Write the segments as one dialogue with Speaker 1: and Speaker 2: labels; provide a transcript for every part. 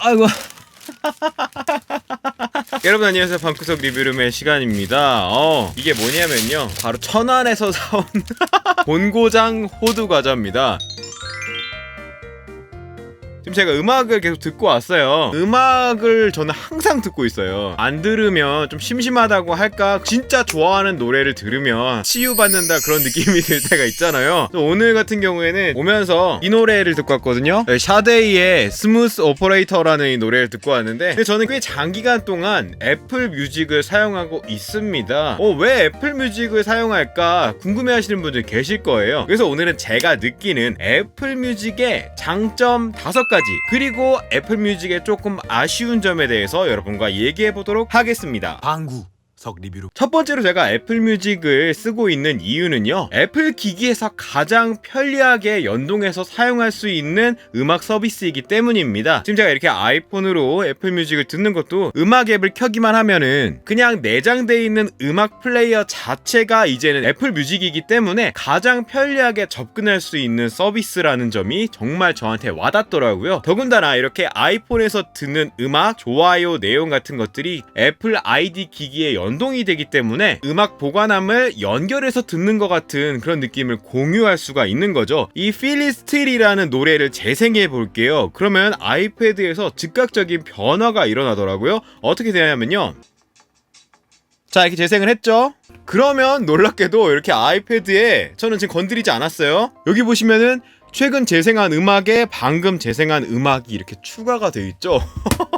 Speaker 1: 아이고.
Speaker 2: 여러분 안녕하세요. 방구석 리뷰룸의 시간입니다. 이게 뭐냐면요, 바로 천안에서 사온 본고장 호두 과자입니다. 지금 제가 음악을 계속 듣고 왔어요. 음악을 저는 항상 듣고 있어요. 안 들으면 좀 심심하다고 할까, 진짜 좋아하는 노래를 들으면 치유받는다 그런 느낌이 들 때가 있잖아요. 오늘 같은 경우에는 오면서 이 노래를 듣고 왔거든요. 샤데이의 스무스 오퍼레이터라는 이 노래를 듣고 왔는데, 근데 저는 꽤 장기간 동안 애플 뮤직을 사용하고 있습니다. 왜 애플 뮤직을 사용할까 궁금해하시는 분들 계실 거예요. 그래서 오늘은 제가 느끼는 애플 뮤직의 장점 5가지, 그리고 애플 뮤직의 조금 아쉬운 점에 대해서 여러분과 얘기해보도록 하겠습니다.
Speaker 1: 방구석 리뷰룸.
Speaker 2: 첫 번째로 제가 애플 뮤직을 쓰고 있는 이유는요, 애플 기기에서 가장 편리하게 연동해서 사용할 수 있는 음악 서비스이기 때문입니다. 지금 제가 이렇게 아이폰으로 애플 뮤직을 듣는 것도 음악 앱을 켜기만 하면은 그냥 내장되어 있는 음악 플레이어 자체가 이제는 애플 뮤직이기 때문에 가장 편리하게 접근할 수 있는 서비스라는 점이 정말 저한테 와닿더라고요. 더군다나 이렇게 아이폰에서 듣는 음악, 좋아요 내용 같은 것들이 애플 ID 기기에 연동이 되기 때문에 음악 보관함을 연결해서 듣는 것 같은 그런 느낌을 공유할 수가 있는 거죠. 이 Feel It Still이라는 노래를 재생해 볼게요. 그러면 아이패드에서 즉각적인 변화가 일어나더라고요. 어떻게 되냐면요, 자, 이렇게 재생을 했죠? 그러면 놀랍게도 이렇게 아이패드에, 저는 지금 건드리지 않았어요, 여기 보시면은 최근 재생한 음악에 방금 재생한 음악이 이렇게 추가가 되어 있죠.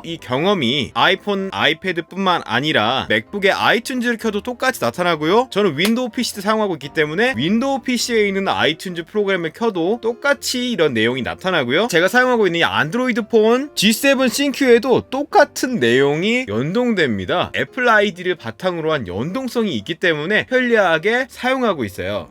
Speaker 2: 이 경험이 아이폰, 아이패드 뿐만 아니라 맥북의 아이튠즈를 켜도 똑같이 나타나고요. 저는 윈도우 PC도 사용하고 있기 때문에 윈도우 PC에 있는 아이튠즈 프로그램을 켜도 똑같이 이런 내용이 나타나고요. 제가 사용하고 있는 이 안드로이드 폰 G7 싱크에도 똑같은 내용이 연동됩니다. 애플 아이디를 바탕으로 한 연동성이 있기 때문에 편리하게 사용하고 있어요.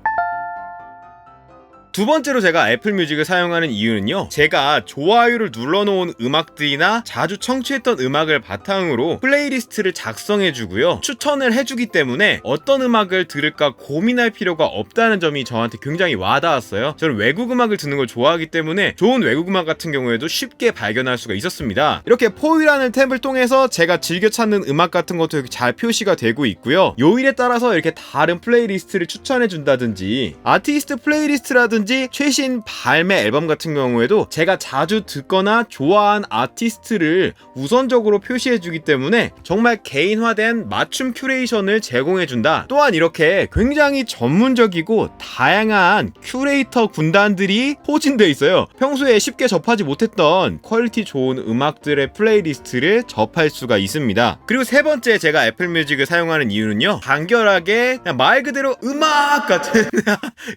Speaker 2: 두 번째로 제가 애플 뮤직을 사용하는 이유는요, 제가 좋아요를 눌러놓은 음악들이나 자주 청취했던 음악을 바탕으로 플레이리스트를 작성해주고요, 추천을 해주기 때문에 어떤 음악을 들을까 고민할 필요가 없다는 점이 저한테 굉장히 와닿았어요. 저는 외국 음악을 듣는 걸 좋아하기 때문에 좋은 외국 음악 같은 경우에도 쉽게 발견할 수가 있었습니다. 이렇게 포유라는 탭을 통해서 제가 즐겨 찾는 음악 같은 것도 이렇게 잘 표시가 되고 있고요, 요일에 따라서 이렇게 다른 플레이리스트를 추천해준다든지, 아티스트 플레이리스트라든지 최신 발매 앨범 같은 경우에도 제가 자주 듣거나 좋아한 아티스트를 우선적으로 표시해주기 때문에 정말 개인화된 맞춤 큐레이션을 제공해준다. 또한 이렇게 굉장히 전문적이고 다양한 큐레이터 군단들이 포진되어 있어요. 평소에 쉽게 접하지 못했던 퀄리티 좋은 음악들의 플레이리스트를 접할 수가 있습니다. 그리고 세 번째 제가 애플 뮤직을 사용하는 이유는요, 간결하게 그냥 말 그대로 음악 같은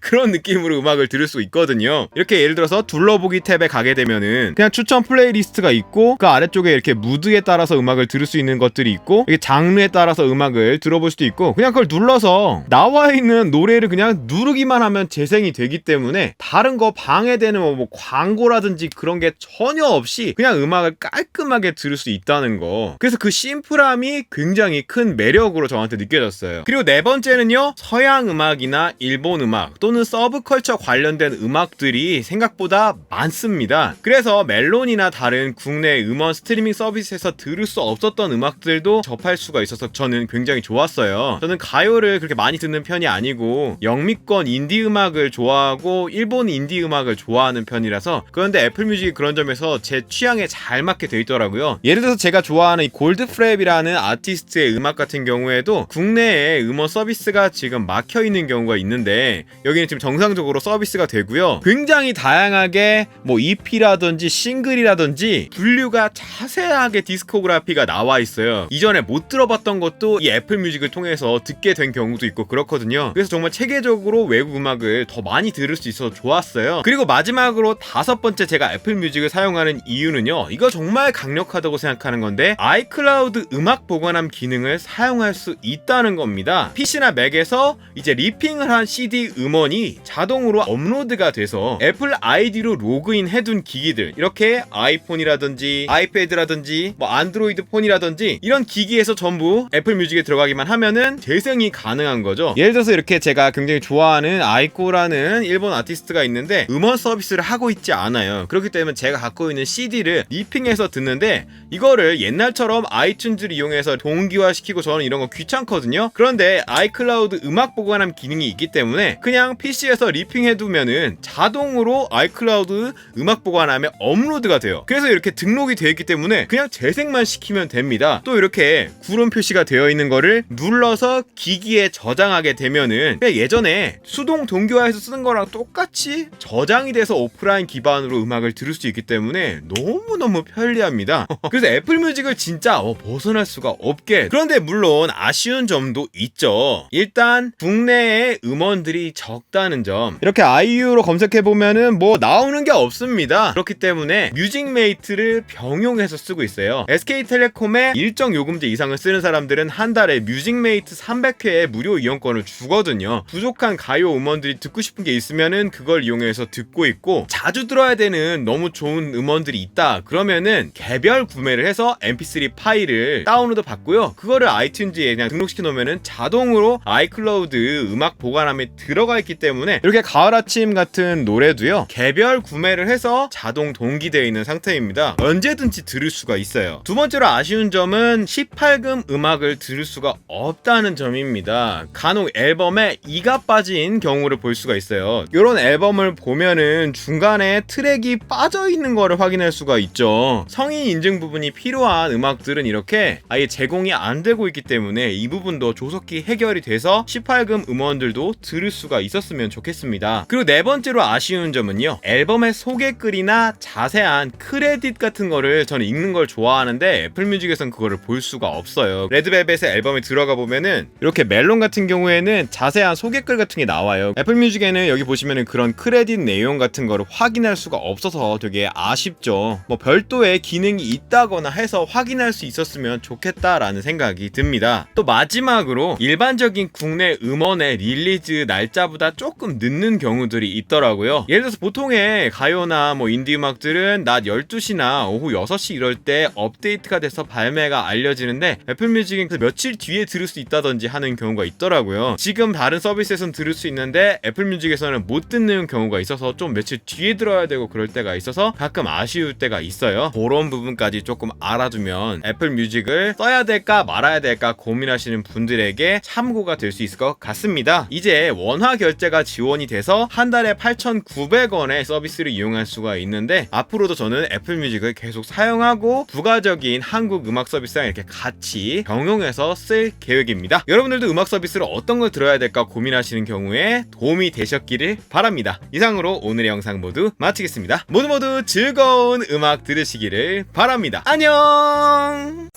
Speaker 2: 그런 느낌으로 음악을 들을 수 있거든요. 이렇게 예를 들어서 둘러보기 탭에 가게 되면은 그냥 추천 플레이리스트가 있고, 그 아래쪽에 이렇게 무드에 따라서 음악을 들을 수 있는 것들이 있고, 이게 장르에 따라서 음악을 들어볼 수도 있고, 그냥 그걸 눌러서 나와 있는 노래를 그냥 누르기만 하면 재생이 되기 때문에 다른 거 방해되는 뭐 광고라든지 그런 게 전혀 없이 그냥 음악을 깔끔하게 들을 수 있다는 거. 그래서 그 심플함이 굉장히 큰 매력으로 저한테 느껴졌어요. 그리고 네 번째는요, 서양 음악이나 일본 음악 또는 서브컬처 관련된 음악들이 생각보다 많습니다. 그래서 멜론이나 다른 국내 음원 스트리밍 서비스에서 들을 수 없었던 음악들도 접할 수가 있어서 저는 굉장히 좋았어요. 저는 가요를 그렇게 많이 듣는 편이 아니고 영미권 인디 음악을 좋아하고 일본 인디 음악을 좋아하는 편이라서, 그런데 애플 뮤직이 그런 점에서 제 취향에 잘 맞게 돼 있더라고요. 예를 들어서 제가 좋아하는 이 골드프랩이라는 아티스트의 음악 같은 경우에도 국내에 음원 서비스가 지금 막혀 있는 경우가 있는데, 여기는 지금 정상적으로 서비스가 되고요, 굉장히 다양하게 뭐 EP라든지 싱글이라든지 분류가 자세하게 디스코그래피가 나와 있어요. 이전에 못 들어봤던 것도 이 애플 뮤직을 통해서 듣게 된 경우도 있고 그렇거든요. 그래서 정말 체계적으로 외국 음악을 더 많이 들을 수 있어서 좋았어요. 그리고 마지막으로 다섯 번째 제가 애플 뮤직을 사용하는 이유는요, 이거 정말 강력하다고 생각하는 건데, 아이클라우드 음악 보관함 기능을 사용할 수 있다는 겁니다. PC나 맥에서 이제 리핑을 한 CD 음원이 자동으로 업로드가 돼서 애플 아이디로 로그인 해둔 기기들, 이렇게 아이폰이라든지 아이패드라든지 뭐 안드로이드 폰이라든지 이런 기기에서 전부 애플 뮤직에 들어가기만 하면은 재생이 가능한 거죠. 예를 들어서 이렇게 제가 굉장히 좋아하는 아이코라는 일본 아티스트가 있는데 음원 서비스를 하고 있지 않아요. 그렇기 때문에 제가 갖고 있는 CD를 리핑해서 듣는데 이거를 옛날처럼 아이튠즈를 이용해서 동기화시키고 저는 이런 거 귀찮거든요. 그런데 아이클라우드 음악 보관함 기능이 있기 때문에 그냥 PC에서 리핑해두면은 자동으로 아이클라우드 음악 보관함에 업로드가 돼요. 그래서 이렇게 등록이 되어 있기 때문에 그냥 재생만 시키면 됩니다. 또 이렇게 구름 표시가 되어 있는 거를 눌러서 기기에 저장하게 되면은 그냥 예전에 수동 동기화해서 쓰는 거랑 똑같이 저장이 돼서 오프라인 기반으로 음악을 들을 수 있기 때문에 너무너무 편리합니다. 그래서 애플 뮤직을 진짜 벗어날 수가 없게. 그런데 물론 아쉬운 점도 있죠. 일단 국내에 음원들이 적다는 점. 이렇게 아이유로 검색해보면은 뭐 나오는 게 없습니다. 그렇기 때문에 뮤직메이트를 병용해서 쓰고 있어요. SK텔레콤의 일정 요금제 이상을 쓰는 사람들은 한 달에 뮤직메이트 300회의 무료 이용권을 주거든요. 부족한 가요 음원들이 듣고 싶은 게 있으면은 그걸 이용해서 듣고 있고, 자주 들어야 되는 너무 좋은 음원들이 있다 그러면은 개별 구매를 해서 mp3 파일을 다운로드 받고요. 그거를 아이튠즈에 그냥 등록시켜 놓으면은 자동으로 아이클라우드 음악 보관함에 들어가 있기 때문에 이렇게 가을 아침 같은 노래도요, 개별 구매를 해서 자동 동기되어 있는 상태입니다. 언제든지 들을 수가 있어요. 두 번째로 아쉬운 점은 18금 음악을 들을 수가 없다는 점입니다. 간혹 앨범에 이가 빠진 경우를 볼 수가 있어요. 이런 앨범을 보면은 중간에 트랙이 빠져 있는 거를 확인할 수가 있죠. 성인 인증 부분이 필요한 음악들은 이렇게 아예 제공이 안 되고 있기 때문에 이 부분도 조속히 해결이 돼서 18금 음원들도 들을 수가 있었으면 좋겠습니다. 그리고 네 번째로 아쉬운 점은요, 앨범의 소개글이나 자세한 크레딧 같은 거를 저는 읽는 걸 좋아하는데 애플 뮤직에선 그거를 볼 수가 없어요. 레드벨벳의 앨범에 들어가 보면은 이렇게 멜론 같은 경우에는 자세한 소개글 같은 게 나와요. 애플 뮤직에는 여기 보시면은 그런 크레딧 내용 같은 거를 확인할 수가 없어서 되게 아쉽죠. 뭐 별도의 기능이 있다거나 해서 확인할 수 있었으면 좋겠다라는 생각이 듭니다. 또 마지막으로 일반적인 국내 음원의 릴리즈 날짜보다 조금 늦는 경우들이 있더라고요. 예를 들어서 보통의 가요나 뭐 인디 음악들은 낮 12시나 오후 6시 이럴 때 업데이트가 돼서 발매가 알려지는데 애플 뮤직은 며칠 뒤에 들을 수 있다든지 하는 경우가 있더라고요. 지금 다른 서비스에서는 들을 수 있는데 애플 뮤직에서는 못 듣는 경우가 있어서 좀 며칠 뒤에 들어야 되고 그럴 때가 있어서 가끔 아쉬울 때가 있어요. 그런 부분까지 조금 알아두면 애플 뮤직을 써야 될까 말아야 될까 고민하시는 분들에게 참고가 될 수 있을 것 같습니다. 이제 원화 결제가 지원이 돼서 한 달에 8,900원의 서비스를 이용할 수가 있는데 앞으로도 저는 애플 뮤직을 계속 사용하고 부가적인 한국 음악 서비스랑 이렇게 같이 병용해서 쓸 계획입니다. 여러분들도 음악 서비스를 어떤 걸 들어야 될까 고민하시는 경우에 도움이 되셨기를 바랍니다. 이상으로 오늘의 영상 모두 마치겠습니다. 모두 즐거운 음악 들으시기를 바랍니다. 안녕.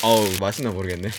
Speaker 2: 어우, 맛있나 모르겠네.